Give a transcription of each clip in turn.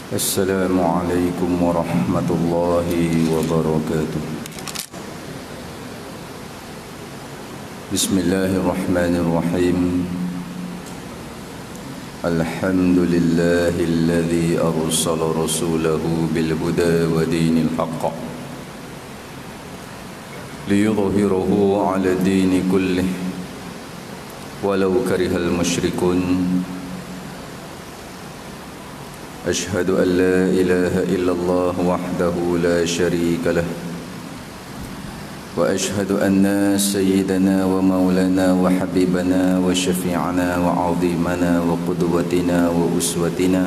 السلام عليكم ورحمة الله وبركاته. بسم الله الرحمن الرحيم. الحمد لله الذي أرسل رسوله بالهدى ودين الحق ليظهره على الدين كله ولو كره المشركون. أشهد أن لا إله إلا الله وحده لا شريك له وأشهد أن سيدنا ومولانا وحبيبنا وشفيعنا وعظيمنا وقدوتنا وأسوتنا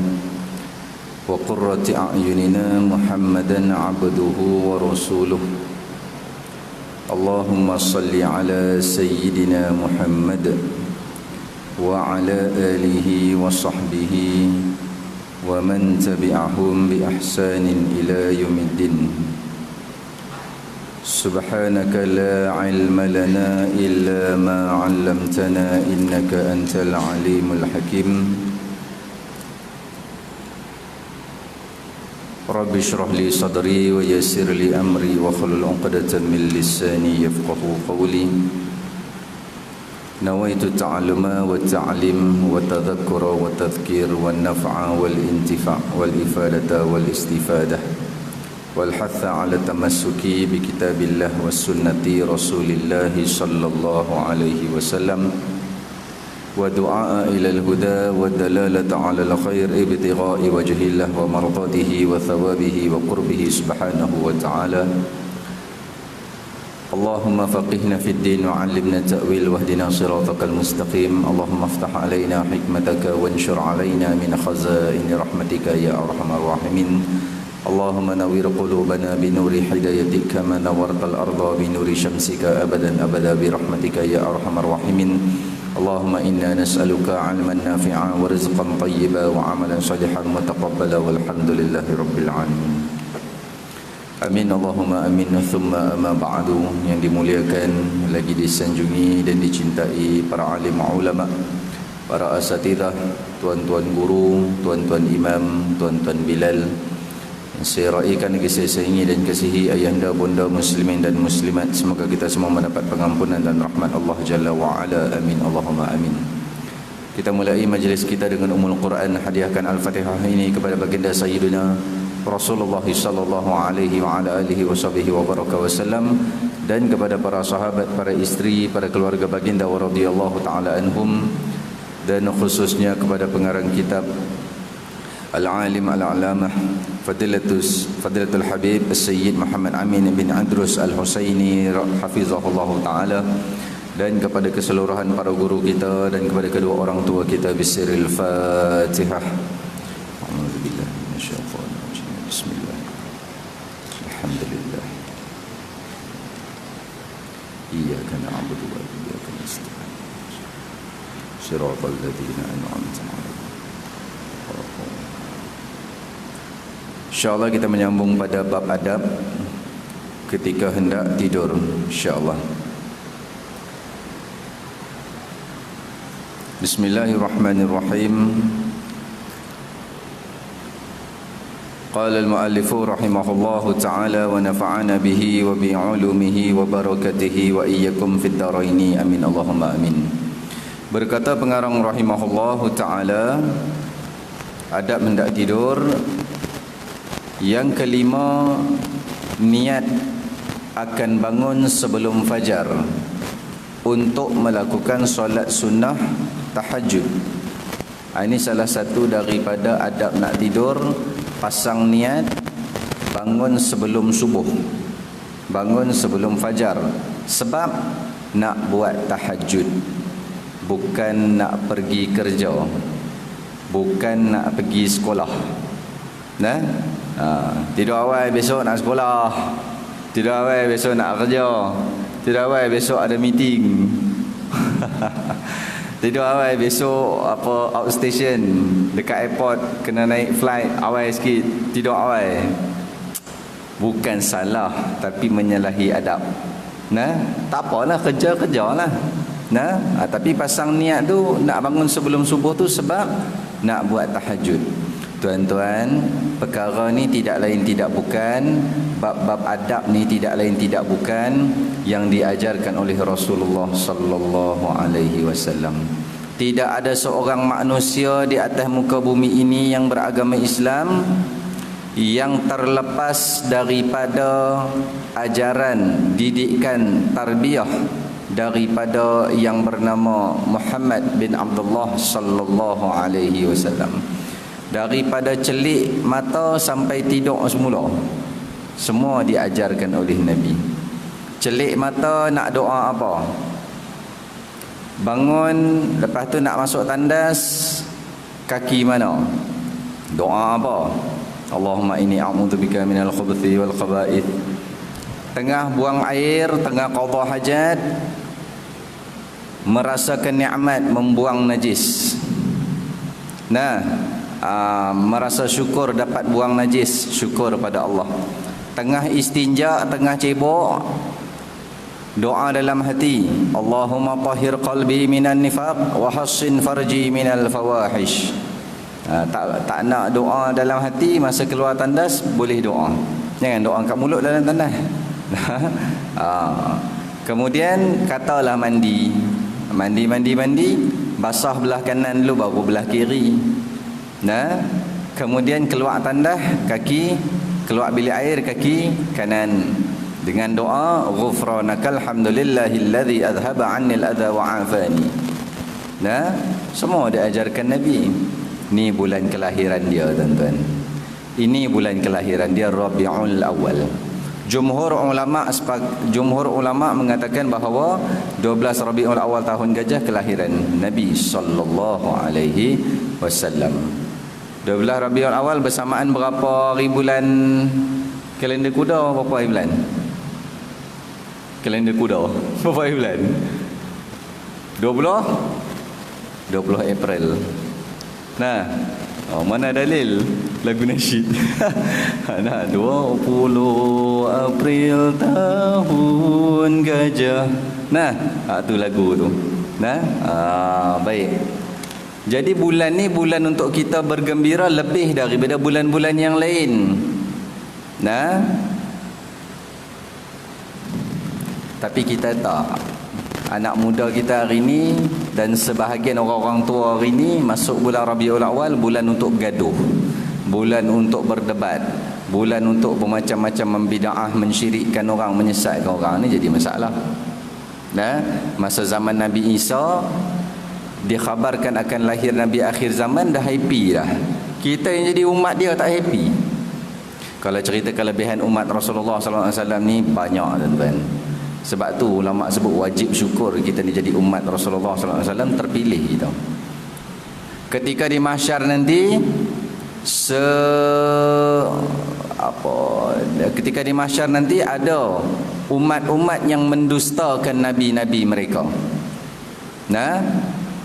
وقرة أعيننا محمدا عبده ورسوله. اللهم صل على سيدنا محمد وعلى آله وصحبه ومن تبعهم بإحسان إلى يوم الدين. سبحانك لا علم لنا إلا ما علمتنا إنك أنت العليم الحكيم. رب اشرح لي صدري ويسر لي أمري واحلل عقدة من لساني يفقهوا قولي. نويت التعلم والتعليم والتذكر والتذكير والنفع والانتفاع والإفادة والاستفادة والحث على التمسك بكتاب الله والسنة رسول الله صلى الله عليه وسلم ودعاء إلى الهدى والدلالة على الخير ابتغاء وجه الله ومرضاته وثوابه وقربه سبحانه وتعالى. اللهم فقهنا في الدين وعلمنا التأويل واهدنا صراطك المستقيم. اللهم افتح علينا حكمتك وانشر علينا من خزائن رحمتك يا أرحم الراحمين. اللهم نوّر قلوبنا بنور هدايتك كما نورت الأرض بنور شمسك أبدا أبدا برحمتك يا أرحم الراحمين. اللهم إنا نسألك علما نافعا ورزقا طيبا وعملا صالحا متقبلا والحمد لله رب العالمين. Amin Allahumma amin. Thumma amma ba'du. Yang dimuliakan, lagi disanjungi dan dicintai para alim ulama, para asatidah, tuan-tuan guru, tuan-tuan imam, tuan-tuan bilal. Saya raikan lagi saya sayangi dan kasihi ayahanda bunda muslimin dan muslimat. Semoga kita semua mendapat pengampunan dan rahmat Allah Jalla wa'ala. Amin Allahumma amin. Kita mulai majlis kita dengan Ummul Quran. Hadiahkan Al-Fatihah ini kepada baginda Sayyidina Rasulullah sallallahu alaihi wa ala alihi washabihi wa baraka wasallam, dan kepada para sahabat, para isteri, para keluarga baginda wa radhiyallahu taala anhum, dan khususnya kepada pengarang kitab Al-Alim Al-Alamah Fadilatul Habib Sayyid Muhammad Amin bin Andrus Al-Husaini hafizahullahu taala, dan kepada keseluruhan para guru kita dan kepada kedua orang tua kita. Bisiril Fatihah. A'udzubillah minasyaitonir rajim. Bismillah. Alhamdulillah. Iyyaka na'budu wa iyyaka nasta'in. Shiratal ladzina an'amta 'alaihim. InsyaAllah kita menyambung pada bab adab ketika hendak tidur, insyaAllah. Bismillahirrahmanirrahim. Qala al-mu'allif rahimahullahu ta'ala wa nafa'ana bihi wa bi'ulumihi wa barakatihi wa iyyakum fid dharaini amin Allahumma amin. Berkata pengarang rahimahullahu ta'ala, adab hendak tidur. Yang kelima, niat akan bangun sebelum fajar untuk melakukan solat sunnah tahajud. Ini salah satu daripada adab nak tidur. Pasang niat bangun sebelum subuh, bangun sebelum fajar, sebab nak buat tahajud, bukan nak pergi kerja, bukan nak pergi sekolah. Nah, tidur awal besok nak sekolah, tidur awal besok nak kerja, tidur awal besok ada meeting. Tidur awal besok apa outstation dekat airport kena naik flight awal sikit, tidur awal. Bukan salah, tapi menyalahi adab. Nah, tak apalah, kerja-kerjalah. Nah, tapi pasang niat tu nak bangun sebelum subuh tu sebab nak buat tahajud. Tuan-tuan, perkara ni tidak lain tidak bukan, bab-bab adab ni tidak lain tidak bukan yang diajarkan oleh Rasulullah sallallahu alaihi wasallam. Tidak ada seorang manusia di atas muka bumi ini yang beragama Islam yang terlepas daripada ajaran, didikan, tarbiyah daripada yang bernama Muhammad bin Abdullah sallallahu alaihi wasallam. Daripada celik mata sampai tidur semula, semua diajarkan oleh Nabi. Celik mata nak doa apa? Bangun, lepas tu nak masuk tandas, kaki mana? Doa apa? Allahumma inni a'udzubika minal khubuthi wal khaba'ith. Tengah buang air, tengah qada hajat, merasakan nikmat membuang najis. Merasa syukur dapat buang najis, syukur pada Allah. Tengah istinja, tengah cebok, doa dalam hati, Allahumma tahhir qalbi minan nifaq wa hassin farji minal fawahish. Tak nak doa dalam hati, masa keluar tandas boleh doa. Jangan doa kat mulut dalam tandas. Kemudian katalah mandi, basah belah kanan dulu baru belah kiri. Kemudian keluar tandas, kaki keluar bilik air, kaki kanan, dengan doa ghufranakal hamdulillahilladzi adhaba 'annil adha wa 'afani. Semua diajarkan Nabi. Ni bulan kelahiran dia, tuan-tuan. Ini bulan kelahiran dia, Rabiul Awal. Jumhur ulama mengatakan bahawa 12 Rabiul Awal tahun gajah kelahiran Nabi sallallahu alaihi wasallam. 12 Rabiul Awal bersamaan berapa hari bulan kalender kuda? Berapa hari bulan? Kalender kuda berapa hari bulan? 20 April. Mana dalil lagu nasyid? 20 April tahun gajah. Tu lagu tu. Baik. Jadi bulan ni bulan untuk kita bergembira lebih daripada bulan-bulan yang lain. Tapi kita tak. Anak muda kita hari ni dan sebahagian orang-orang tua hari ni masuk bulan Rabiul Awal, bulan untuk bergaduh, bulan untuk berdebat, bulan untuk bermacam-macam membidaah, mensyirikkan orang, menyesatkan orang. Ni jadi masalah. Masa zaman Nabi Isa dikhabarkan akan lahir Nabi akhir zaman, dah happy dah. Kita yang jadi umat dia tak happy. Kalau cerita kelebihan umat Rasulullah sallallahu alaihi wasallam ni banyak, tuan-tuan. Sebab tu ulama sebut wajib syukur kita ni jadi umat Rasulullah sallallahu alaihi wasallam, terpilih kita. Ketika di mahsyar nanti ketika di mahsyar nanti ada umat-umat yang mendustakan nabi-nabi mereka.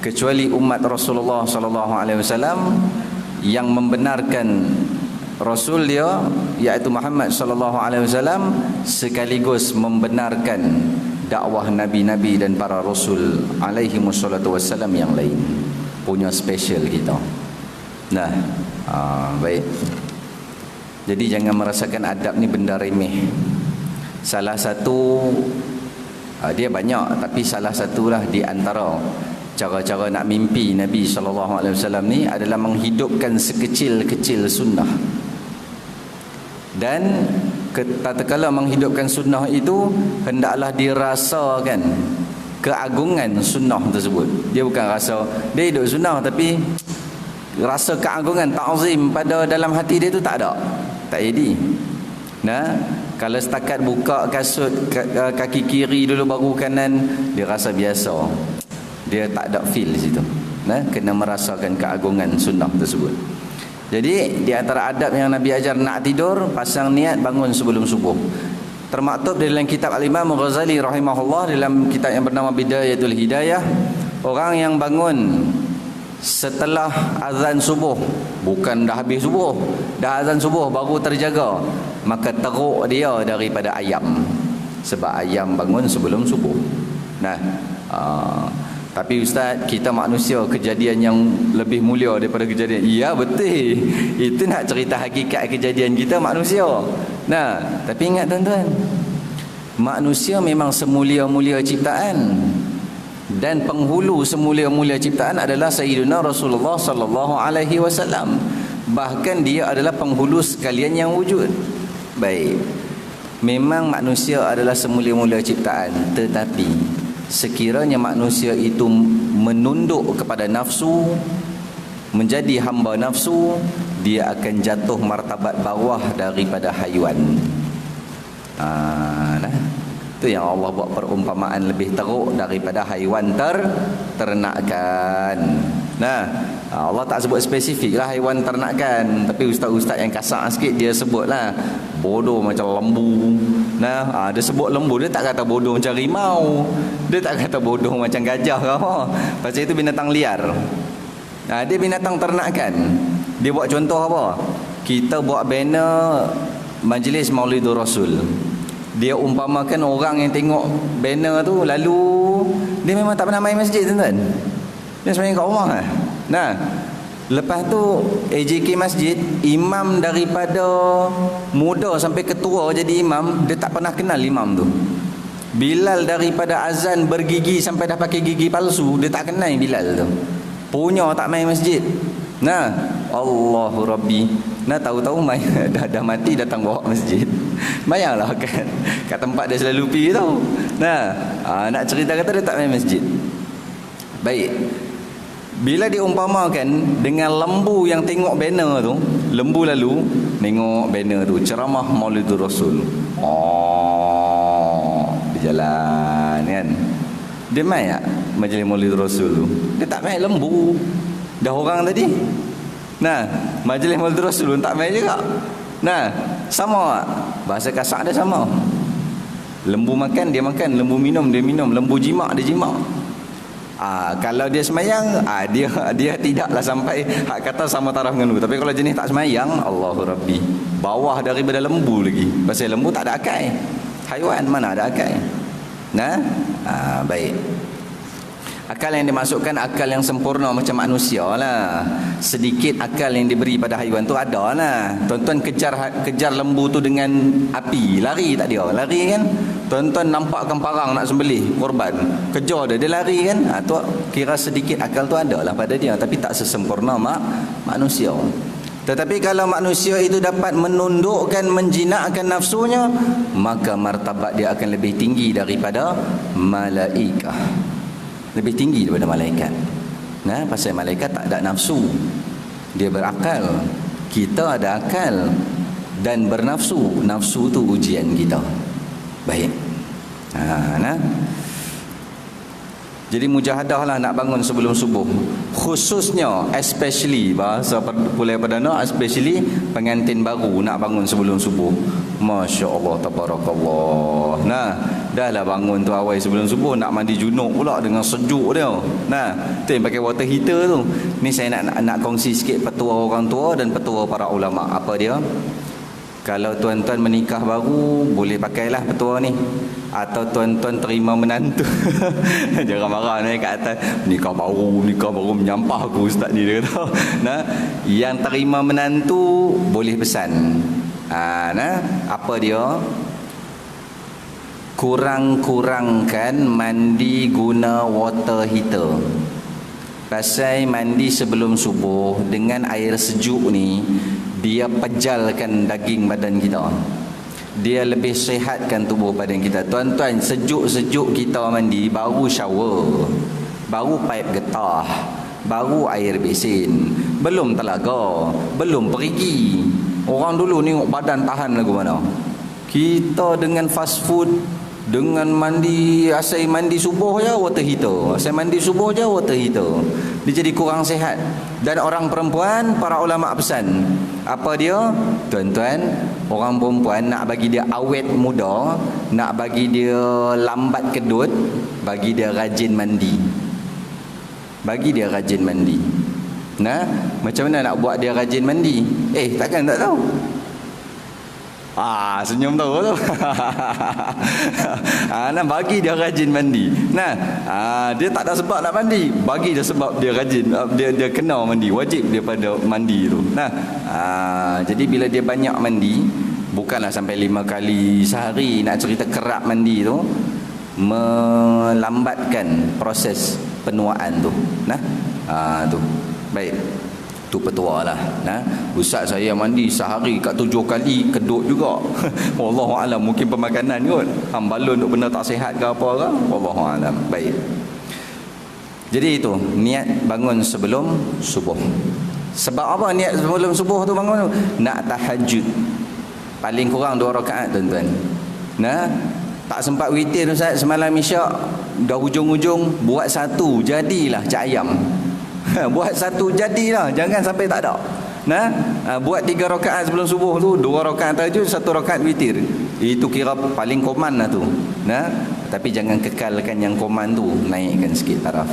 Kecuali umat Rasulullah sallallahu alaihi wasallam yang membenarkan Rasul dia, iaitu Muhammad sallallahu alaihi wasallam, sekaligus membenarkan dakwah nabi-nabi dan para rasul alaihi wassalatu wassalam yang lain. Punya special kita. Baik. Jadi jangan merasakan adab ni benda remeh. Salah satu dia banyak, tapi salah satulah di antara cara-cara nak mimpi Nabi sallallahu alaihi wasallam ni adalah menghidupkan sekecil-kecil sunnah. Dan tatkala menghidupkan sunnah itu, hendaklah dirasakan keagungan sunnah tersebut. Dia bukan rasa dia hidup sunnah, tapi rasa keagungan, ta'zim pada dalam hati dia tu tak ada. Tak jadi. Kalau setakat buka kasut kaki kiri dulu baru kanan, dia rasa biasa. Dia tak ada feel situ. Kena merasakan keagungan sunnah tersebut. Jadi di antara adab yang Nabi ajar, nak tidur pasang niat bangun sebelum subuh. Termaktub dalam kitab Al-Imam Ghazali rahimahullah, dalam kitab yang bernama Bidayatul Hidayah, orang yang bangun setelah azan subuh, bukan dah habis subuh, dah azan subuh baru terjaga, maka teruk dia daripada ayam. Sebab ayam bangun sebelum subuh. Tapi ustaz, kita manusia, kejadian yang lebih mulia daripada kejadian. Ya betul. Itu nak cerita hakikat kejadian kita manusia. Nah, tapi ingat tuan-tuan, manusia memang semulia-mulia ciptaan. Dan penghulu semulia-mulia ciptaan adalah Sayyidina Rasulullah sallallahu alaihi wasallam. Bahkan dia adalah penghulu sekalian yang wujud. Baik. Memang manusia adalah semulia-mulia ciptaan, tetapi sekiranya manusia itu menunduk kepada nafsu, menjadi hamba nafsu, dia akan jatuh martabat bawah daripada haiwan. Itu yang Allah buat perumpamaan lebih teruk daripada haiwan ternakan. Allah tak sebut spesifik lah haiwan ternakan, tapi ustaz-ustaz yang kasar sikit dia sebutlah bodoh macam lembu. Dia sebut lembu, dia tak kata bodoh macam rimau, dia tak kata bodoh macam gajah ke apa. Pasal itu binatang liar. Dia binatang ternakan. Dia buat contoh apa? Kita buat banner Majlis Maulidur Rasul. Dia umpamakan orang yang tengok banner tu lalu dia memang tak pernah main masjid, tuan-tuan. Dia sebenarnya kat rumah. Lepas tu AJK masjid, imam daripada muda sampai ketua jadi imam, dia tak pernah kenal imam tu. Bilal daripada azan bergigi sampai dah pakai gigi palsu, dia tak kenal Bilal tu. Punya tak main masjid. Allahu Rabbi. Tahu-tahu main dah mati datang bawa masjid. Bayanglah kat tempat dia selalu pergi tau. Nak cerita kata dia tak main masjid. Baik. Bila diumpamakan dengan lembu yang tengok banner tu, lembu lalu tengok banner tu, ceramah Maulidur Rasul. Dia jalan kan. Dia main tak Majlis Maulidur Rasul tu? Dia tak main, lembu. Dah orang tadi. Majlis Maulidur Rasul pun tak main juga. Sama tak? Bahasa kasar dia sama. Lembu makan, dia makan. Lembu minum, dia minum. Lembu jimak, dia jimak. Kalau dia semayang, dia tidaklah sampai hak kata sama taraf dengan lembu. Tapi kalau jenis tak semayang, Allahu Rabbi, bawah daripada lembu lagi. Pasal lembu tak ada akal. Haiwan mana ada akal? Baik. Akal yang dimasukkan akal yang sempurna macam manusia lah. Sedikit akal yang diberi pada haiwan tu ada lah. Tuan-tuan kejar lembu tu dengan api, lari tak dia? Lari kan? Tuan-tuan nampakkan parang nak sembelih korban, kejar dia lari kan? Tu kira sedikit akal tu ada lah pada dia, tapi tak sesempurna manusia. Tetapi kalau manusia itu dapat menundukkan, menjinakkan nafsunya, maka martabat dia akan lebih tinggi daripada malaikah. Lebih tinggi daripada malaikat. Pasal malaikat tak ada nafsu, dia berakal. Kita ada akal dan bernafsu. Nafsu tu ujian kita. Baik. Jadi mujahadah lah nak bangun sebelum subuh. Khususnya, especially, bahasa Pulai Perdana, especially pengantin baru nak bangun sebelum subuh. Masya Allah, tabarakallah. Dah lah bangun tu awal sebelum subuh, nak mandi junub pula dengan sejuk dia. Tu yang pakai water heater tu. Ni saya nak kongsi sikit petua orang tua dan petua para ulama. Apa dia? Kalau tuan-tuan menikah baru, boleh pakailah petua ni. Atau tuan-tuan terima menantu. Jangan marah ni kat atas. Nikah baru menyampah aku ustaz ni, dia kata. Yang terima menantu boleh pesan. Apa dia? Kurang-kurangkan mandi guna water heater. Pasal mandi sebelum subuh dengan air sejuk ni, dia pejalkan daging badan kita. Dia lebih sihatkan tubuh badan kita. Tuan-tuan, sejuk-sejuk kita mandi, baru shower, baru pipe getah, baru air besin, belum telaga, belum perigi. Orang dulu tengok badan tahan lagu mana. Kita dengan fast food, dengan mandi, asal mandi subuh je water heater, asal mandi subuh je water heater, dia jadi kurang sihat. Dan orang perempuan, para ulama pesan, apa dia? Tuan-tuan, orang perempuan nak bagi dia awet muda, nak bagi dia lambat kedut, bagi dia rajin mandi. Bagi dia rajin mandi. Macam mana nak buat dia rajin mandi? Takkan tak tahu. Senyum tahu tu. Nah, bagi dia rajin mandi. Nah, dia tak ada sebab nak mandi, bagi dia sebab dia rajin, dia kena mandi, wajib dia pada mandi tu. Nah, jadi bila dia banyak mandi, bukanlah sampai 5 kali sehari, nak cerita kerap mandi tu melambatkan proses penuaan tu. Nah, tu. Baik. Tu petua lah. Nah, ustaz saya mandi sehari kat 7 kali, kedut juga. Wallahualam, mungkin pemakanan kot. Balun untuk benda tak sihat ke apa ke? Wallahualam. Baik. Jadi itu, niat bangun sebelum subuh. Sebab apa niat sebelum subuh tu bangun tu? Nak tahajud. Paling kurang 2 rakaat, tuan-tuan. Nah, tak sempat witir ustaz semalam isyak, dah hujung-hujung buat 1, jadilah cak ayam. Buat 1 jadilah, jangan sampai tak ada. Nah, buat 3 rakaat sebelum subuh tu, 2 rakaat tahajud, 1 rakaat witir. Itu kira paling koman lah tu. Nah, tapi jangan kekalkan yang koman tu, naikkan sikit taraf.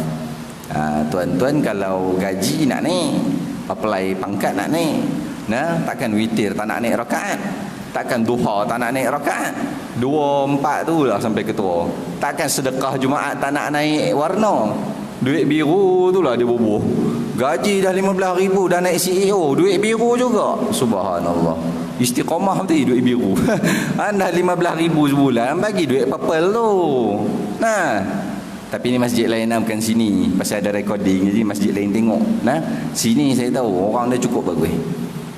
Tuan-tuan kalau gaji nak naik, apply pangkat nak naik, nah, takkan witir tak nak naik rakaat, takkan duha tak nak naik rakaat, 2, 4 tu lah sampai ketua. Takkan sedekah Jumaat tak nak naik warna, duit biru tu lah dia bubuh. Gaji dah 15,000, dah naik CEO, duit biru juga. Subhanallah. Istiqamah betul duit biru. Anda 15,000 sebulan, bagi duit purple tu. Nah, tapi ni masjid lain lah, bukan sini. Pasal ada recording, jadi masjid lain tengok. Nah, sini saya tahu orang dah cukup bagus.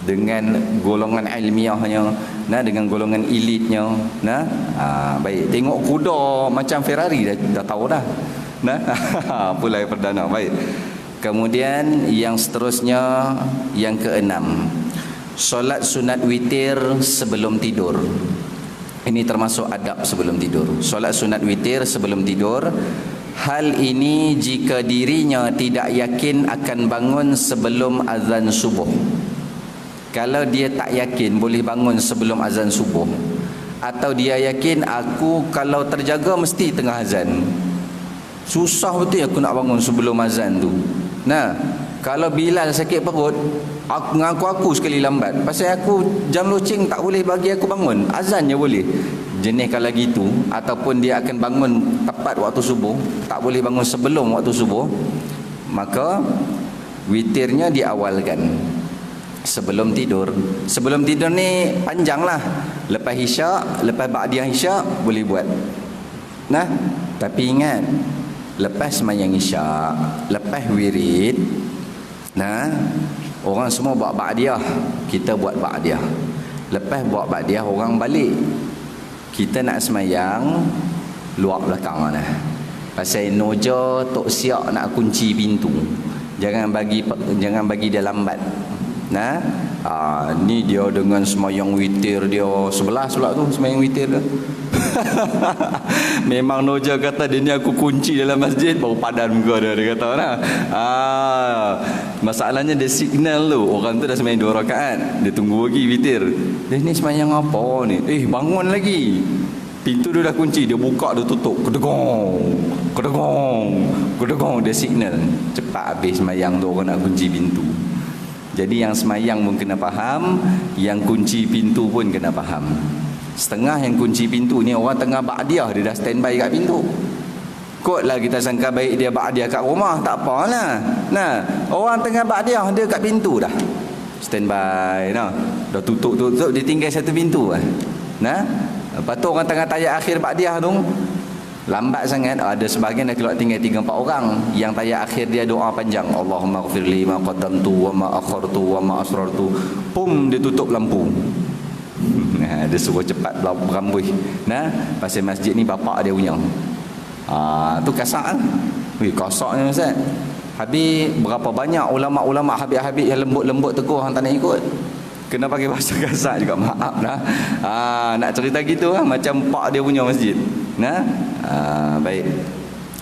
Dengan golongan ilmiahnya, nah, dengan golongan elitnya. Nah, baik. Tengok kuda macam Ferrari dah tahu dah. Nah, pulai perdana. Baik. Kemudian yang seterusnya, yang ke-6, solat sunat witir sebelum tidur. Ini termasuk adab sebelum tidur. Solat sunat witir sebelum tidur. Hal ini jika dirinya tidak yakin akan bangun sebelum azan subuh. Kalau dia tak yakin boleh bangun sebelum azan subuh, atau dia yakin aku kalau terjaga mesti tengah azan, susah betul aku nak bangun sebelum azan tu. Nah, kalau Bilal sakit perut, aku sekali lambat, pasal aku jam loceng tak boleh bagi aku bangun, azan je boleh. Jenis kalau gitu, ataupun dia akan bangun tepat waktu subuh, tak boleh bangun sebelum waktu subuh, maka witirnya diawalkan sebelum tidur. Sebelum tidur ni panjang lah, lepas isyak, lepas ba'diyah isyak boleh buat. Nah, tapi ingat, lepas sembahyang isyak, lepas wirid, nah, orang semua buat ba'diyah, kita buat ba'diyah. Lepas buat ba'diyah, orang balik, kita nak sembahyang luar belakang lah. Pasal noja tok siap nak kunci pintu, jangan bagi dia lambat. Nah, ni dia dengan sembahyang witir dia 11 pula tu sembahyang witir dia. Memang noja kata dia ni aku kunci dalam masjid, baru padan muka dia kata nah. Masalahnya dia signal tu, orang tu dah sembahyang 2 rakaat, dia tunggu lagi witir. Dia ni sembahyang apa ni? Bangun lagi. Pintu dia dah kunci, dia buka, dia tutup. Kedegong, kedegong, kedegong, dia signal. Cepat habis sembahyang tu, orang nak kunci pintu. Jadi yang semayang pun kena faham, yang kunci pintu pun kena faham. Setengah yang kunci pintu ni orang tengah ba'diyah, dia dah standby kat pintu. Kotlah kita sangka baik dia ba'diyah kat rumah, tak apalah. Nah, orang tengah ba'diyah, dia kat pintu dah standby, nah. Dah tutup, dia tinggal satu pintu lah. Nah, lepas tu orang tengah tayat akhir ba'diyah tu lambat sangat, ada sebahagian dah keluar tinggal 3-4 orang yang tayat akhir dia doa panjang, Allahumma ghfirli ma qaddamtu wa ma akhartu wa ma asrartu. Pum, dia tutup lampu. Nah, dia suruh cepat berambuih. Nah, pasal masjid ni bapak dia punya. Tu kasak lah. Kasaknya Ustaz. Habis berapa banyak ulama-ulama habib-habib yang lembut-lembut teguh hang tak nak ikut. Kena pakai bahasa kasar juga, maaf lah. Nak cerita gitu lah, macam pak dia punya masjid. Nah, baik.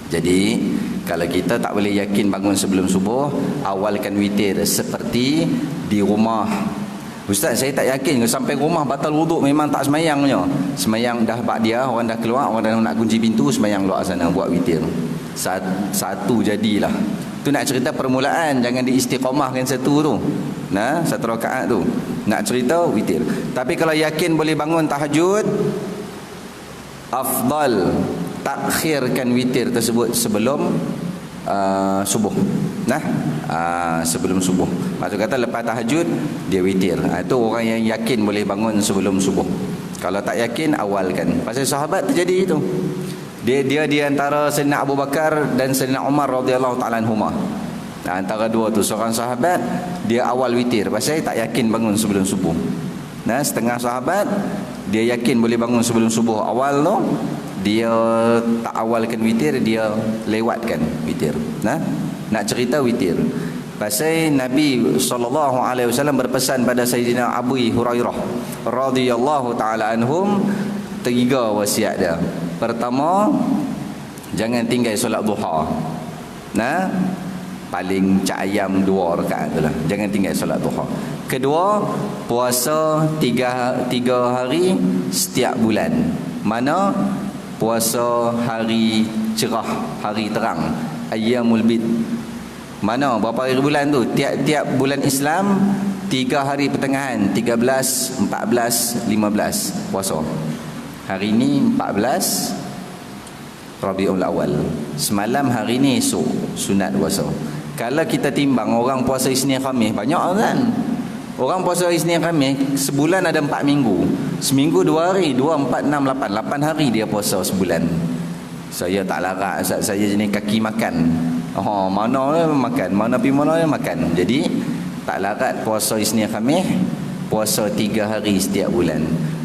Jadi kalau kita tak boleh yakin bangun sebelum subuh, awalkan witir seperti di rumah. Ustaz, saya tak yakin sampai rumah batal wuduk, memang tak semayangnya. Semayang dah ba'diyah, orang dah keluar, orang dah nak kunci pintu, semayang luar sana buat witir. Satu jadilah. Tu nak cerita permulaan, jangan diistiqamahkan satu tu. Nah, satu rakaat tu. Nak cerita witir. Tapi kalau yakin boleh bangun tahajud, afdal takhirkan witir tersebut sebelum subuh. Nah, sebelum subuh. Maksud kata lepas tahajud dia witir. Itu orang yang yakin boleh bangun sebelum subuh. Kalau tak yakin, awalkan. Pasal sahabat terjadi itu. Dia di antara Sayyidina Abu Bakar dan Sayyidina Umar radhiyallahu ta'ala anhuma. Antara dua tu, seorang sahabat dia awal witir pasal tak yakin bangun sebelum subuh. Nah, setengah sahabat dia yakin boleh bangun sebelum subuh. Awal tu dia tak awalkan witir, dia lewatkan witir. Nah, nak cerita witir. Pasal Nabi SAW berpesan pada Sayyidina Abu Hurairah radhiyallahu ta'ala anhum, 3 wasiat dia. Pertama, jangan tinggal solat duha. Nah, paling cak ayam 2 rakaat itulah. Jangan tinggal solat duha. Kedua, puasa 3 hari setiap bulan. Mana? Puasa hari cerah, hari terang, ayyamul bid. Mana? Berapa hari bulan tu? Tiap-tiap bulan Islam 3 hari pertengahan, 13, 14, 15 puasa. Hari ni 14 Rabiul Awal. Semalam hari ni esok sunat puasa. Kalau kita timbang orang puasa Isnin Khamis, banyak kan? Orang puasa Isnin Khamis sebulan ada 4 minggu. Seminggu 2 hari, 2, 4, 6, 8. 8 hari dia puasa sebulan. Saya tak larat, saya jenis kaki makan. Mana makan, mana pergi mana makan. Jadi tak larat puasa Isnin Khamis, puasa 3 hari setiap bulan.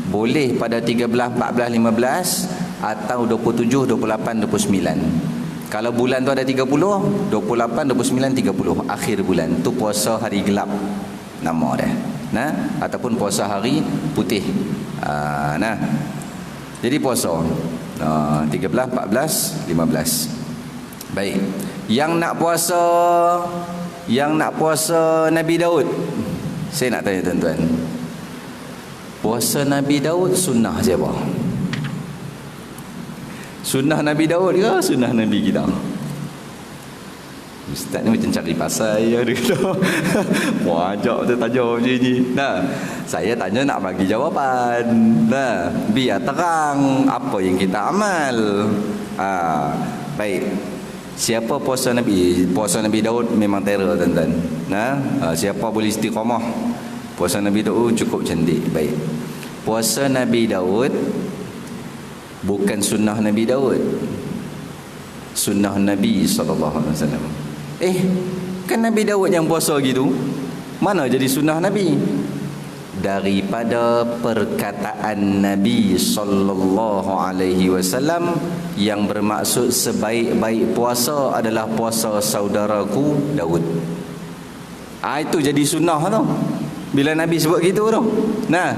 Boleh pada 13, 14, 15 atau 27, 28, 29. Kalau bulan tu ada 30, 28, 29, 30 akhir bulan tu puasa hari gelap nama dia. Nah, ataupun puasa hari putih. Nah. Jadi puasa 13, 14, 15. Baik. Yang nak puasa Nabi Daud. Saya nak tanya tuan-tuan. Puasa Nabi Daud sunnah siapa? Sunnah Nabi Daud ke sunnah Nabi kita? Ustaz ni macam cari pasal je dia. Wajak tu tanya macam ni. Nah, saya tanya nak bagi jawapan. Nah, biar terang apa yang kita amal. Baik. Siapa puasa Nabi? Puasa Nabi Daud memang terror tuan-tuan. Nah, siapa boleh istiqamah? Puasa Nabi Daud cukup cantik. Baik. Puasa Nabi Daud bukan sunnah Nabi Daud. Sunnah Nabi SAW. Kan Nabi Daud yang puasa gitu. Mana jadi sunnah Nabi? Daripada perkataan Nabi SAW yang bermaksud sebaik-baik puasa adalah puasa saudaraku Daud. Itu jadi sunnah tu. Bila Nabi sebut gitu tu. Nah,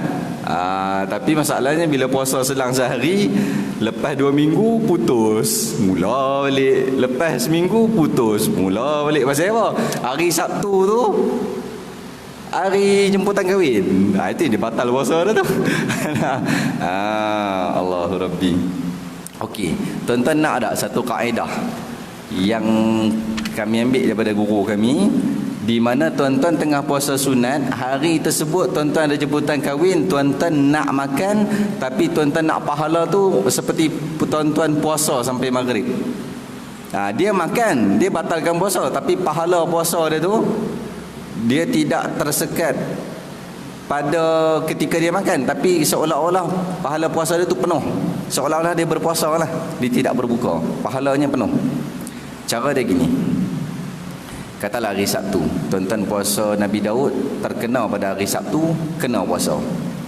tapi masalahnya bila puasa selang sehari, lepas 2 minggu putus, mula balik. Lepas seminggu putus, mula balik. Pasal apa? Hari Sabtu tu hari jemputan kahwin. Itu dia batal puasa dah tu. Allahu Rabbi. Okey, tuan-tuan nak ada satu kaedah yang kami ambil daripada guru kami, di mana tuan-tuan tengah puasa sunat, hari tersebut tuan-tuan ada jemputan kahwin, tuan-tuan nak makan, tapi tuan-tuan nak pahala tu seperti tuan-tuan puasa sampai maghrib. Dia makan, dia batalkan puasa, tapi pahala puasa dia tu dia tidak tersekat pada ketika dia makan, tapi seolah-olah pahala puasa dia tu penuh, seolah-olah dia berpuasa lah, dia tidak berbuka, pahalanya penuh. Cara dia gini, katalah hari Sabtu, tuan-tuan puasa Nabi Daud terkena pada hari Sabtu, kena puasa.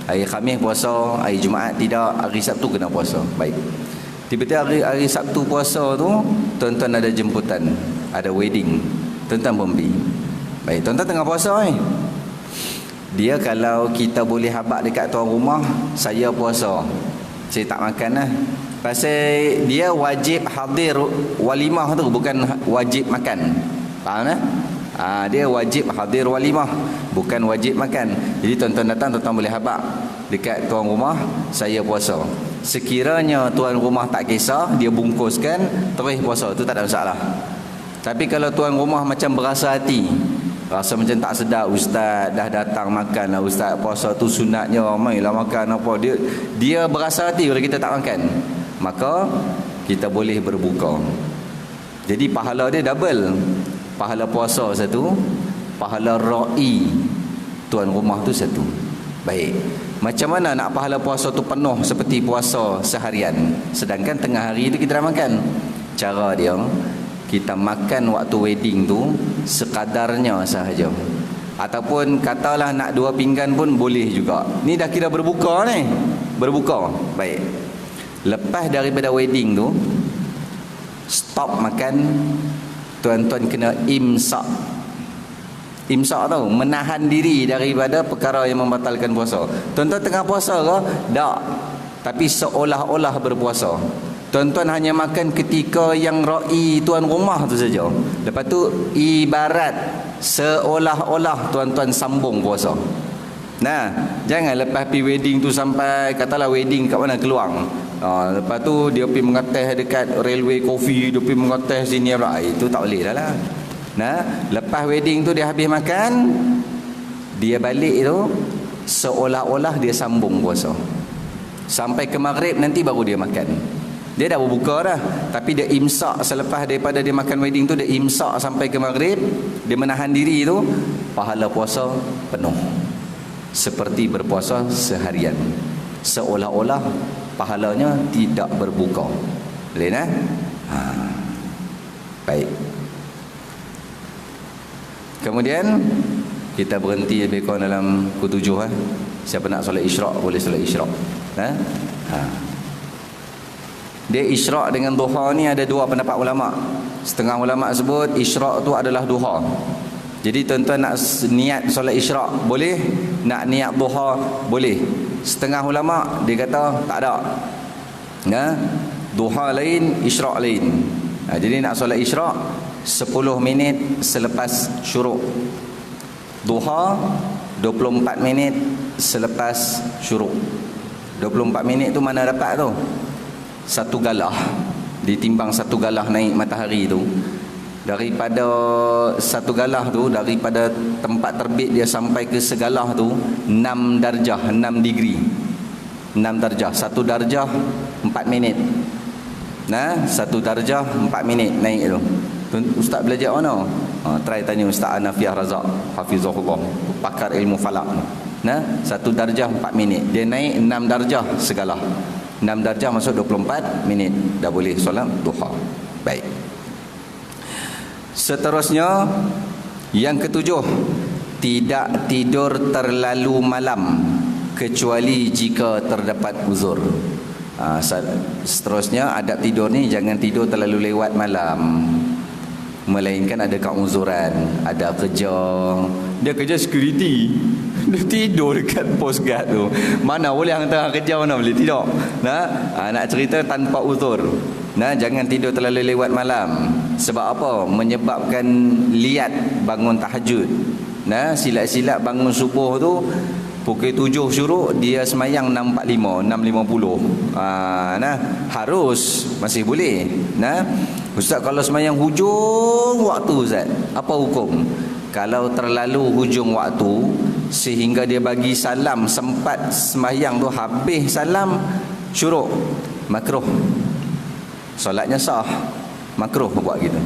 Hari Khamis puasa, hari Jumaat tidak, hari Sabtu kena puasa. Baik. Tiba-tiba hari Sabtu puasa tu, tuan-tuan ada jemputan, ada wedding, tuan-tuan pergi. Baik, tuan-tuan tengah puasa dia kalau kita boleh habaq dekat tuan rumah, saya puasa, saya tak makan lah. Pasal dia wajib hadir walimah tu, bukan wajib makan. Faham tak? Dia wajib hadir walimah, bukan wajib makan. Jadi tuan-tuan datang, tuan-tuan boleh habaq dekat tuan rumah, saya puasa. Sekiranya tuan rumah tak kisah, dia bungkuskan terus puasa, tu tak ada masalah. Tapi kalau tuan rumah macam berasa hati, rasa macam tak sedap, ustaz dah datang makan lah, ustaz puasa tu sunatnya, mailah makan apa, dia berasa hati kalau kita tak makan, maka kita boleh berbuka. Jadi pahala dia double. Pahala puasa satu, pahala ra'i tuan rumah tu satu. Baik. Macam mana nak pahala puasa tu penuh seperti puasa seharian, sedangkan tengah hari tu kita dah makan? Cara dia, kita makan waktu wedding tu sekadarnya sahaja. Ataupun katalah nak 2 pinggan pun boleh juga. Ni dah kira berbuka ni. Berbuka. Baik. Lepas daripada wedding tu, stop makan, tuan-tuan kena imsak. Imsak tu menahan diri daripada perkara yang membatalkan puasa. Tuan-tuan tengah puasa ke? Tak. Tapi seolah-olah berpuasa. Tuan-tuan hanya makan ketika yang ra'i tuan rumah tu saja. Lepas tu ibarat seolah-olah tuan-tuan sambung puasa. Nah, jangan lepas pergi wedding tu sampai katalah wedding kat mana Keluang. Lepas tu dia pergi mengatih dekat Railway Coffee, dia pergi mengatih sini pula. Itu tak boleh dah lah. Nah, lepas wedding tu dia habis makan, dia balik tu seolah-olah dia sambung puasa. Sampai ke maghrib nanti baru dia makan. Dia dah berbuka dah, tapi dia imsak selepas daripada dia makan wedding tu, dia imsak sampai ke maghrib, dia menahan diri tu, pahala puasa penuh. Seperti berpuasa seharian. Seolah-olah pahalanya tidak berbuka. Boleh nah? Baik. Kemudian kita berhenti lebih kurang dalam pukul 7 . Siapa nak solat isyraq boleh solat isyraq. Dia isyraq dengan duha ni ada 2 pendapat ulama. Setengah ulama sebut isyraq tu adalah duha. Jadi tuan-tuan nak niat solat isyraq boleh, nak niat duha boleh. Setengah ulama dia kata tak ada. Duha lain, isyraq lain. Jadi nak solat isyraq 10 minit selepas syuruk. Duha 24 minit selepas syuruk. 24 minit tu mana dapat tu? 1 galah. Ditimbang 1 galah naik matahari tu. Daripada 1 galah tu, daripada tempat terbit dia sampai ke segalah tu 6 darjah, 6 degree. 6 darjah. 1 darjah 4 minit. 1 darjah 4 minit naik tu. Ustaz belajar mana? Try tanya Ustaz Anafiah Razak hafizahullah, pakar ilmu falak. 1 darjah 4 minit. Dia naik 6 darjah segalah. 6 darjah masuk 24 minit. Dah boleh solat duha. Baik. Seterusnya yang ke-7, tidak tidur terlalu malam kecuali jika terdapat uzur. Seterusnya adab tidur ni jangan tidur terlalu lewat malam, melainkan ada keuzuran, ada kerja. Dia kerja security, dia tidur dekat post guard tu. Mana boleh hang tengah kerja, mana boleh tidur. Nak cerita tanpa uzur. Jangan tidur terlalu lewat malam. Sebab apa? Menyebabkan liat bangun tahajud. Silat-silat bangun subuh tu pukul 7 syuruk, dia semayang 6.45, 6.50. Harus masih boleh. Ustaz, kalau semayang hujung waktu, Ustaz, apa hukum? Kalau terlalu hujung waktu sehingga dia bagi salam, sempat semayang tu habis salam syuruk, makruh. Solatnya sah, makruh buat gitu.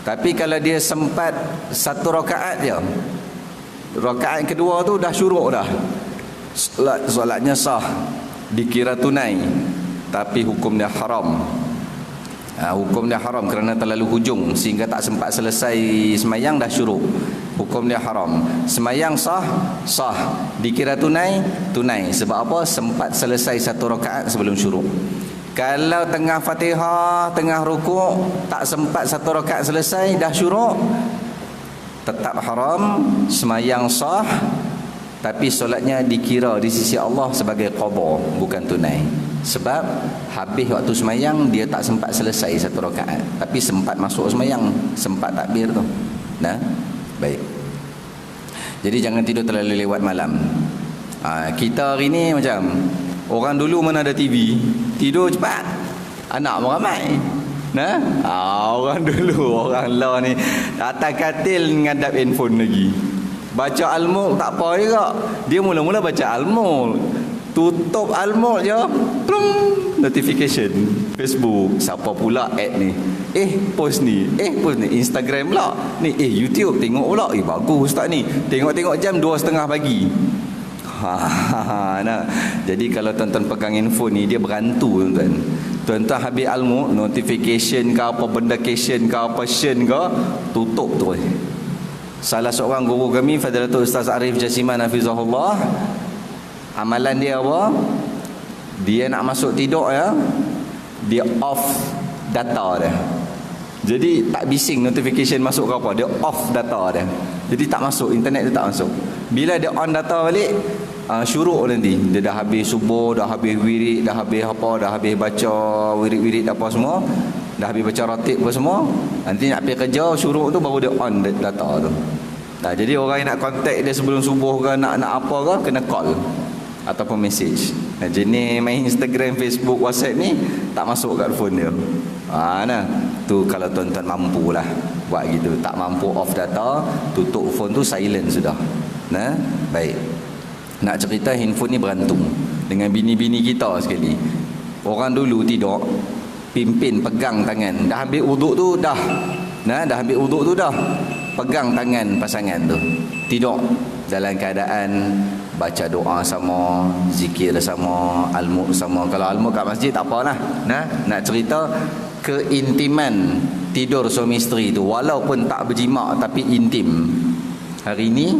Tapi kalau dia sempat 1 rakaat je, rakaat kedua tu dah syuruk dah, solatnya sah, dikira tunai, tapi hukumnya haram. Hukum dia haram kerana terlalu hujung sehingga tak sempat selesai semayang dah syuruk. Hukum dia haram. Semayang sah, sah. Dikira tunai, tunai. Sebab apa? Sempat selesai 1 rakaat sebelum syuruk. Kalau tengah Fatihah, tengah rukuk, tak sempat 1 rakaat selesai dah syuruk, tetap haram. Semayang sah, tapi solatnya dikira di sisi Allah sebagai qada, bukan tunai. Sebab habis waktu semayang dia tak sempat selesai 1 rakaat, tapi sempat masuk semayang, sempat takbir tu. Baik. Jadi jangan tidur terlalu lewat malam. Kita hari ni macam orang dulu mana ada TV, tidur cepat. Anak pun ramai. Nah, orang dulu, orang lah ni atas katil ngadap handphone lagi. Baca Al-Mulk tak apa juga. Dia mula-mula baca Al-Mulk, tutup Al-Mulk je, plung, notification Facebook. Siapa pula add ni? Post ni. Post ni. Instagram pula. Ni YouTube tengok pula. Bagus ustaz ni. Tengok-tengok jam 2:30 pagi. Nah. Jadi kalau tuan-tuan pegang handphone ni, dia berantu tuan-tuan. Tuan-tuan habis Al-Mulk, notification ke apa benda cation ke apa shen ke, tutup tu. Salah seorang guru kami, Fadilatul Ustaz Arif Jasiman Hafizahullah, amalan dia apa? Dia nak masuk tidur ya, dia off data dia. Jadi tak bising notification masuk ke apa, dia off data dia. Jadi tak masuk, internet dia tak masuk. Bila dia on data balik, syuruk nanti. Dia dah habis subuh, dah habis wirid, dah habis apa, dah habis baca wirid-wirid apa semua, dah habis baca ratib apa semua. Nanti nak pergi kerja, syuruk tu baru dia on data tu. Nah, jadi orang yang nak contact dia sebelum subuh ke, nak apa ke, kena call ataupun message. Nah, jenis main Instagram, Facebook, WhatsApp ni tak masuk kat phone dia. Nah, tu kalau tuan-tuan mampu lah buat gitu. Tak mampu off data, tutup phone tu silent sudah. Nah, baik. Nak cerita handphone ni berantung dengan bini-bini kita sekali. Orang dulu tidur, pimpin pegang tangan. Dah ambil wuduk tu dah. Dah ambil wuduk tu dah. Pegang tangan pasangan tu. Tidur dalam keadaan baca doa sama, zikir sama, Al-Mulk sama. Kalau Al-Mulk kat masjid tak apalah. Nak cerita keintiman tidur suami isteri tu, walaupun tak berjimak tapi intim. Hari ni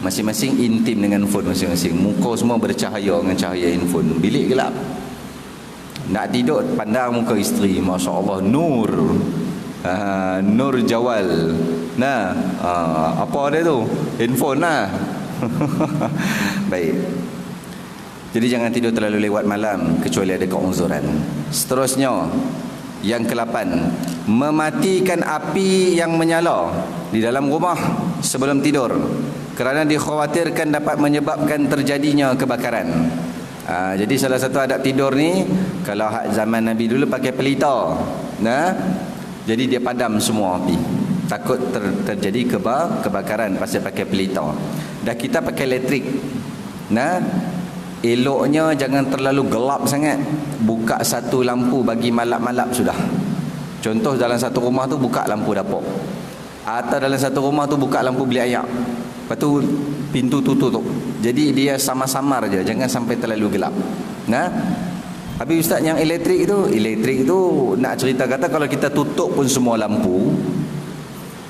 masing-masing intim dengan phone masing-masing. Muka semua bercahaya dengan cahaya handphone. Bilik gelap. Nak tidur pandang muka isteri, masya-Allah, nur. Nur jawal. Apa dia tu? Handphone lah. Baik. Jadi jangan tidur terlalu lewat malam kecuali ada keuzuran. Seterusnya, yang ke-8, mematikan api yang menyala di dalam rumah sebelum tidur, kerana dikhawatirkan dapat menyebabkan terjadinya kebakaran. Jadi salah satu adab tidur ni, kalau zaman Nabi dulu pakai pelita. Jadi dia padam semua api. Takut terjadi kebakaran pasal pakai pelita. Dah kita pakai elektrik. Eloknya jangan terlalu gelap sangat. Buka satu lampu bagi malap-malap sudah. Contoh dalam satu rumah tu buka lampu dapur. Atau dalam satu rumah tu buka lampu bilik air. Lepas tu pintu tutup. Jadi dia samar-samar je, jangan sampai terlalu gelap. Habis ustaz, yang elektrik tu nak cerita kata kalau kita tutup pun semua lampu,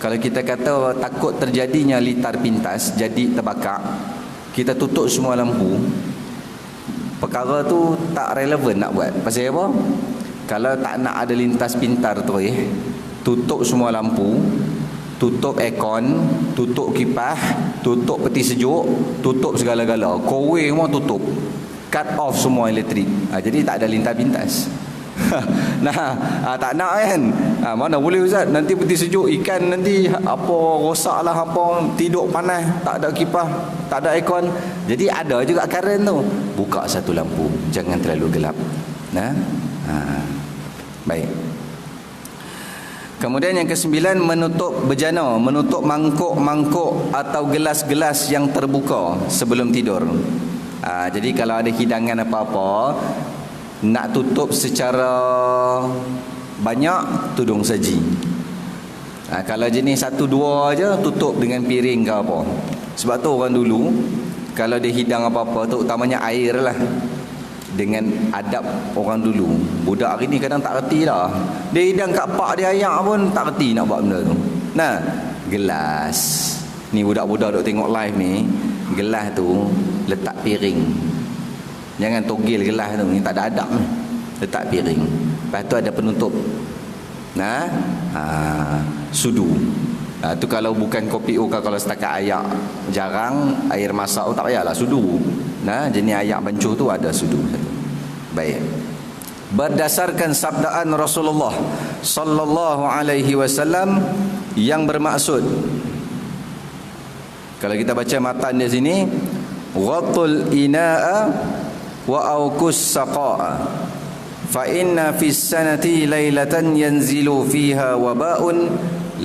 kalau kita kata takut terjadinya litar pintas jadi terbakar, kita tutup semua lampu, perkara tu tak relevan nak buat. Pasal apa? Kalau tak nak ada lintas pintar tu, tutup semua lampu, tutup aircon, tutup kipas, tutup peti sejuk, tutup segala-gala, kowe semua tutup, cut off semua elektrik. Jadi tak ada lintas pintas. Tak nak kan? Mana boleh ustaz, nanti peti sejuk, ikan nanti apa rosak lah, apa tidur panas, tak ada kipas, tak ada aircon. Jadi ada juga current tu. Buka satu lampu, jangan terlalu gelap. Baik. Kemudian yang ke-9, menutup bejana, menutup mangkuk-mangkuk atau gelas-gelas yang terbuka sebelum tidur. Jadi kalau ada hidangan apa-apa, nak tutup secara banyak, tudung saji. Kalau jenis 1-2 aja, tutup dengan piring ke apa. Sebab tu orang dulu kalau dia hidang apa-apa, terutamanya air lah, dengan adab orang dulu. Budak hari ni kadang tak reti dah. Dia hidang kat pak dia ayak pun tak reti nak buat benda tu. Gelas. Ni budak-budak duk tengok live ni, gelas tu letak piring. Jangan togel gelas tu, ni tak ada adab ni. Letak piring. Lepas tu ada penutup. Sudu. Tu kalau bukan kopi O, kalau setakat ayak jarang, air masak tak payahlah sudu. Jenis ayak bancuh tu ada sudu. Baik. Berdasarkan sabdaan Rasulullah sallallahu alaihi wasallam yang bermaksud, kalau kita baca matan di sini, ghatul ina'a wa aukus saqa'a. fa inna fis sanati lailatan yanzilu fiha waba'un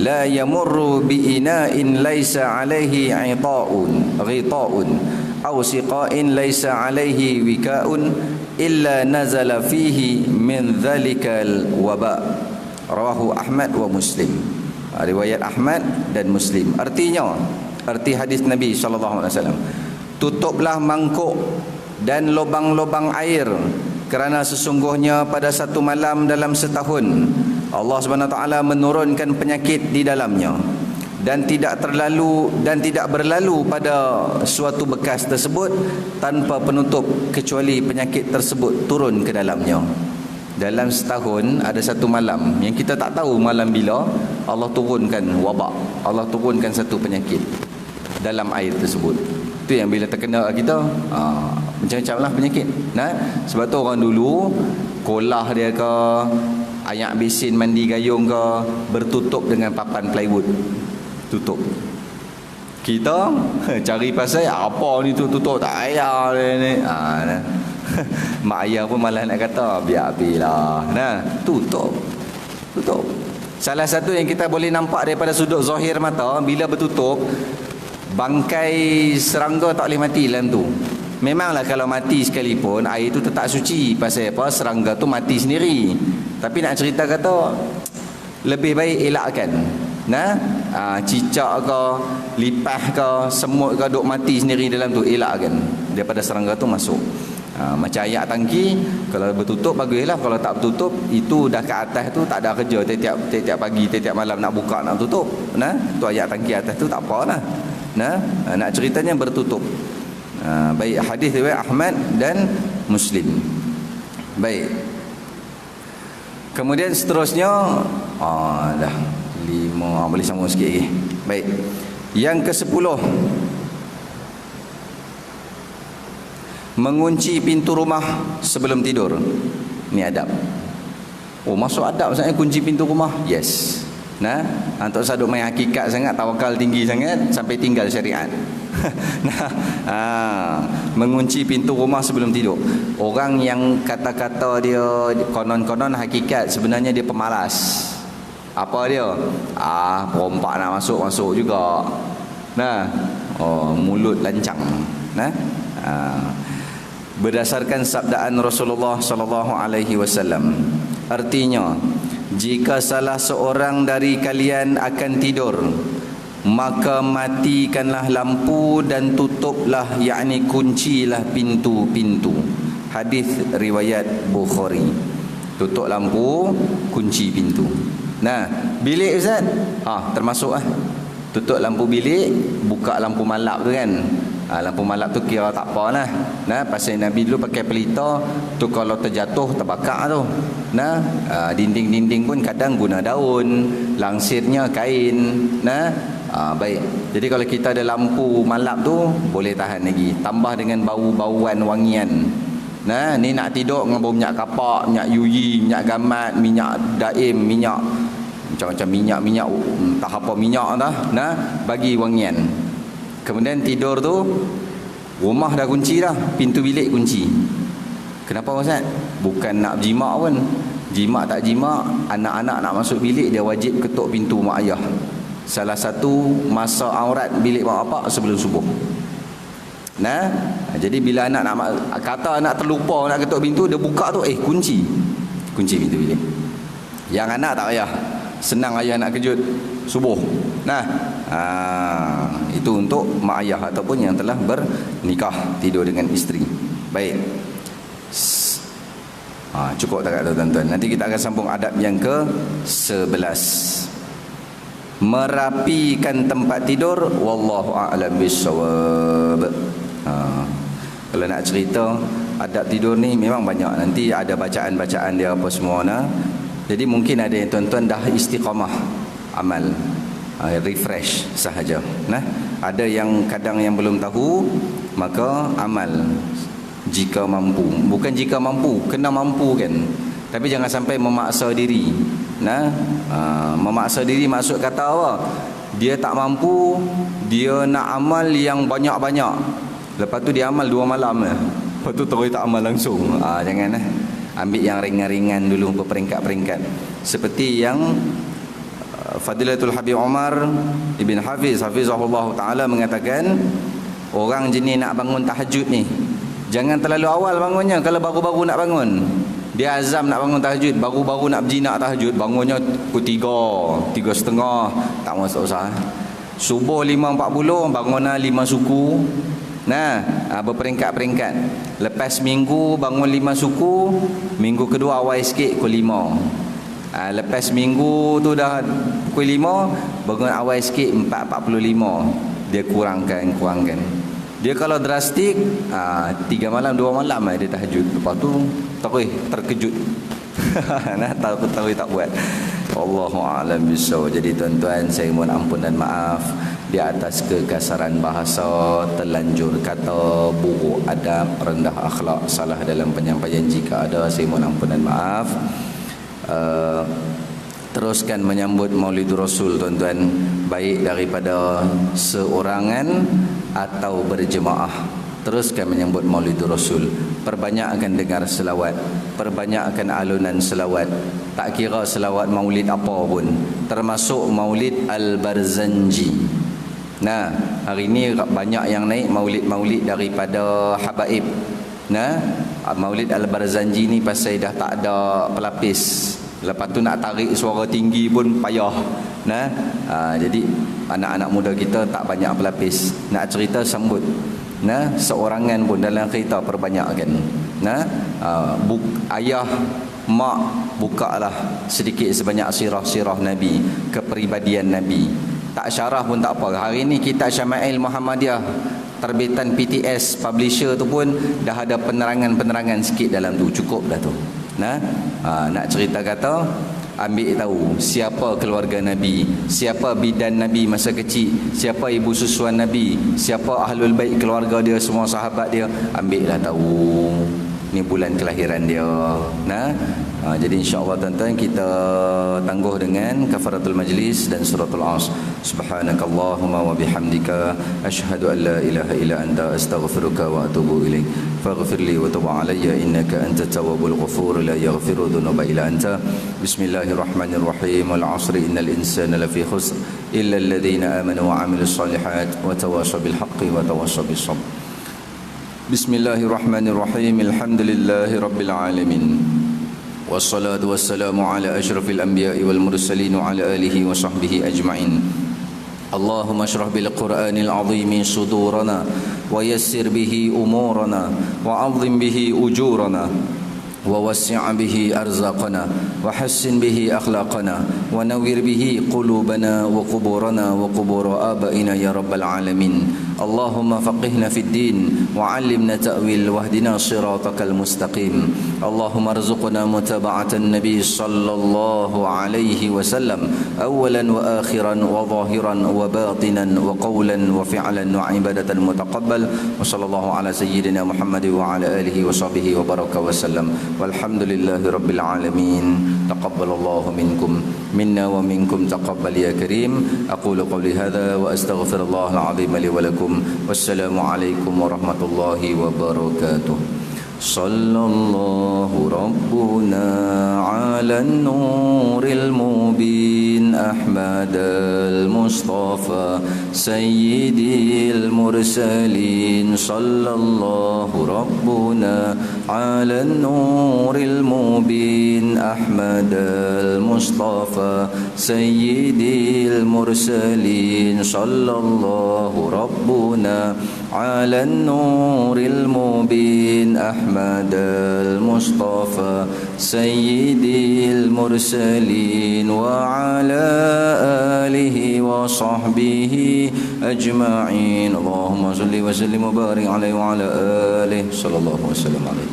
la yamurru bi ina'in laisa alaihi ghita'un aw siqa'in laisa alaihi wika'un illa nazala fihi min dhalikal waba'. Rawahu Ahmad wa Muslim. Riwayat Ahmad dan Muslim. Artinya, arti hadis Nabi SAW, tutuplah mangkuk dan lubang-lubang air, kerana sesungguhnya pada satu malam dalam setahun Allah SWT menurunkan penyakit di dalamnya, dan tidak berlalu pada suatu bekas tersebut tanpa penutup kecuali penyakit tersebut turun ke dalamnya. Dalam setahun ada satu malam yang kita tak tahu malam bila Allah turunkan wabak, Allah turunkan satu penyakit dalam air tersebut. Itu yang bila terkena kita macam-macam lah penyakit. Sebab tu orang dulu kolah dia ke, ayak besin mandi gayung ke, bertutup dengan papan plywood, tutup. Kita cari pasal apa ni tutup, tak payah ni. Mak ayah pun malah nak kata biar-biarlah. Tutup. Salah satu yang kita boleh nampak daripada sudut zahir mata, bila bertutup, bangkai serangga tak boleh mati dalam tu. Memanglah kalau mati sekalipun, air tu tetap suci. Pasal apa? Serangga tu mati sendiri. Tapi nak cerita kata, lebih baik elakkan. Cicak ke, lipas ke, semut ke duk mati sendiri dalam tu, elakkan daripada serangga tu masuk. Macam ayak tangki, kalau bertutup baguslah. Kalau tak bertutup, itu dah ke atas tu tak ada kerja. Tiap pagi, tiap malam nak buka, nak tutup. Tu ayak tangki atas tu tak apalah. Nak ceritanya bertutup. Baik, hadis riwayat Ahmad dan Muslim. Baik. Kemudian seterusnya dah 5, boleh sambung sikit lagi. Baik. Yang ke-10, mengunci pintu rumah sebelum tidur. Ni adab. Masuk adab maksudnya kunci pintu rumah. Yes. Untuk saduk main hakikat sangat, tawakal tinggi sangat sampai tinggal syariat. Mengunci pintu rumah sebelum tidur. Orang yang kata-kata dia konon-konon hakikat, sebenarnya dia pemalas. Apa dia? Perompak nak masuk juga. Mulut lancang. Berdasarkan sabdaan Rasulullah sallallahu alaihi wasallam, artinya, jika salah seorang dari kalian akan tidur, maka matikanlah lampu dan tutuplah, yakni kuncilah pintu-pintu. Hadis riwayat Bukhari. Tutup lampu, kunci pintu. Bilik Ustaz, termasuk tutup lampu bilik, buka lampu malap tu kan. Lampu malap tu kira tak apa lah. Pasal Nabi dulu pakai pelita tu, kalau terjatuh terbakar tu. Dinding-dinding pun kadang guna daun, langsirnya kain. Baik. Jadi kalau kita ada lampu malap tu, boleh tahan lagi. Tambah dengan bau-bauan wangian. Ni nak tidur dengan bau minyak kapak, minyak yuyi, minyak gamat, minyak daim, minyak macam-macam minyak, entah apa minyak dah. Bagi wangian. Kemudian tidur tu, rumah dah kunci dah, pintu bilik kunci. Kenapa Ustaz? Bukan nak jimak pun. Jimak tak jimak, anak-anak nak masuk bilik, dia wajib ketuk pintu mak ayah. Salah satu masa aurat bilik mak bapak sebelum subuh. Jadi bila anak nak kata anak terlupa nak ketuk pintu, dia buka tu, kunci pintu bilik. Yang anak tak payah, senang ayah nak kejut subuh. Itu untuk mak ayah ataupun yang telah bernikah, tidur dengan isteri. Baik. Cukup tak kata tuan-tuan. Nanti kita akan sambung adab yang ke-11. Merapikan tempat tidur, wallahu a'lam bissawab. Kalau nak cerita adab tidur ni memang banyak. Nanti ada bacaan-bacaan dia apa semua. Jadi mungkin ada yang tuan-tuan dah istiqamah amal, refresh sahaja. Ada yang kadang yang belum tahu, maka amal jika mampu. Bukan jika mampu, kena mampu kan. Tapi jangan sampai memaksa diri. Memaksa diri maksud kata apa? Dia tak mampu, dia nak amal yang banyak-banyak. Lepas tu dia amal 2 malam. Lepas tu terus tak amal langsung. Jangan Ambil yang ringan-ringan dulu berperingkat-peringkat. Seperti yang Fadilatul Habib Umar Ibn Hafiz Hafizahullah Ta'ala mengatakan, orang jenis nak bangun tahajud ni, jangan terlalu awal bangunnya. Kalau baru-baru nak bangun, dia azam nak bangun tahajud, baru-baru nak berjinak tahajud, bangunnya pukul 3, 3:30, tak usah. Subuh 5.40, bangunlah 5 suku. Berperingkat-peringkat. Lepas minggu bangun 5 suku, minggu kedua awal sikit pukul 5. Lepas minggu tu dah pukul 5, bangun awal sikit 4.45. Dia kurangkan. Dia kalau drastik 3 malam 2 malam dia tahajud. Lepas tu terkejut. Tahu tak buat. Allahu a'lam bissawab. Jadi tuan-tuan, saya mohon ampun dan maaf di atas kekasaran bahasa, terlanjur kata, buruk adab, rendah akhlak, salah dalam penyampaian jika ada, saya mohon ampun dan maaf. Teruskan menyambut Maulidur Rasul tuan-tuan, baik daripada seorangan atau berjemaah. Teruskan menyambut Maulidur Rasul. Perbanyakkan dengar selawat, perbanyakkan alunan selawat. Tak kira selawat maulid apa pun, termasuk maulid Al-Barzanji. Hari ini banyak yang naik maulid-maulid daripada habaib. Maulid Al-Barzanji ni pasal dah tak ada pelapis. Lepas tu nak tarik suara tinggi pun payah. Jadi anak-anak muda kita tak banyak pelapis. Nak cerita sambut. Seorangan pun dalam kereta perbanyakkan. Ayah, mak, bukalah sedikit sebanyak sirah-sirah Nabi, kepribadian Nabi. Tak syarah pun tak apa. Hari ni kitab Syama'il Muhammadiyah terbitan PTS publisher tu pun dah ada penerangan-penerangan sikit dalam tu. Cukup dah tu. Nak cerita kata, ambil tahu siapa keluarga Nabi, siapa bidan Nabi masa kecil, siapa ibu susuan Nabi, siapa ahlul bait keluarga dia, semua sahabat dia, ambillah tahu. Ni bulan kelahiran dia. Jadi insya-Allah tuan-tuan, kita tangguh dengan kafaratul majlis dan suratul As. Subhanakallahumma wa bihamdika asyhadu an la ilaha illa anta astaghfiruka wa atubu ilaik. Faghfirli wa tub alayya innaka antat tawwabul ghafur la yaghfiru dhunuba illa anta. Bismillahirrahmanirrahim. Wal 'asri innal insana lafi khusr illa alladhina amanu wa 'amilus solihat wa tawassaw bil haqqi wa tawassaw bis sabr. Bismillahirrahmanirrahim. Alhamdulillahi rabbil alamin. Wassalatu wassalamu ala asyrafil anbiya'i wal mursalin wa ala alihi wa sahbihi ajma'in. Allahumma ashrah bil Qur'anil azimi sudurana wa yassir bihi umurana wa 'azzim bihi ujurana wa wassi' bihi arzaqana wa hassin bihi akhlaqana wa nawwir bihi qulubana wa quburana wa qubur abaina ya rabbal alamin. Allahumma faqihna fid din wa 'allimna ta'wil wahdina siratakal mustaqim. Allahumma arzuqna mutaba'atan nabiy sallallahu alaihi wasallam awalan wa akhiran wa zahiran wa batinan wa qawlan wa fi'lan wa ibadatan mutaqabbal. Wa sallallahu ala sayyidina Muhammad wa ala alihi wa sahbihi wa baraka wa sallam. Walhamdulillahi rabbil alamin. Taqabbalallahu minkum minna wa minkum taqabbal ya karim. Aqulu qawli hadha wa astaghfirullahal azim li wa lakum. Wassalamu alaikum warahmatullahi wabarakatuh. Sallallahu rabbuna ala nuril mubin Ahmadal Mustafa sayyidil mursalin. Sallallahu rabbuna ala nuril mubin Ahmadal Mustafa sayyidil mursalin. Sallallahu rabbuna ala nuril mubin Ahmadal Mustafa sayyidil mursalin wa ala alihi wa sahbihi ajma'in. Allahumma salli wa sallim wa barik alaihi wa ala alihi sallallahu wasallam alaihi.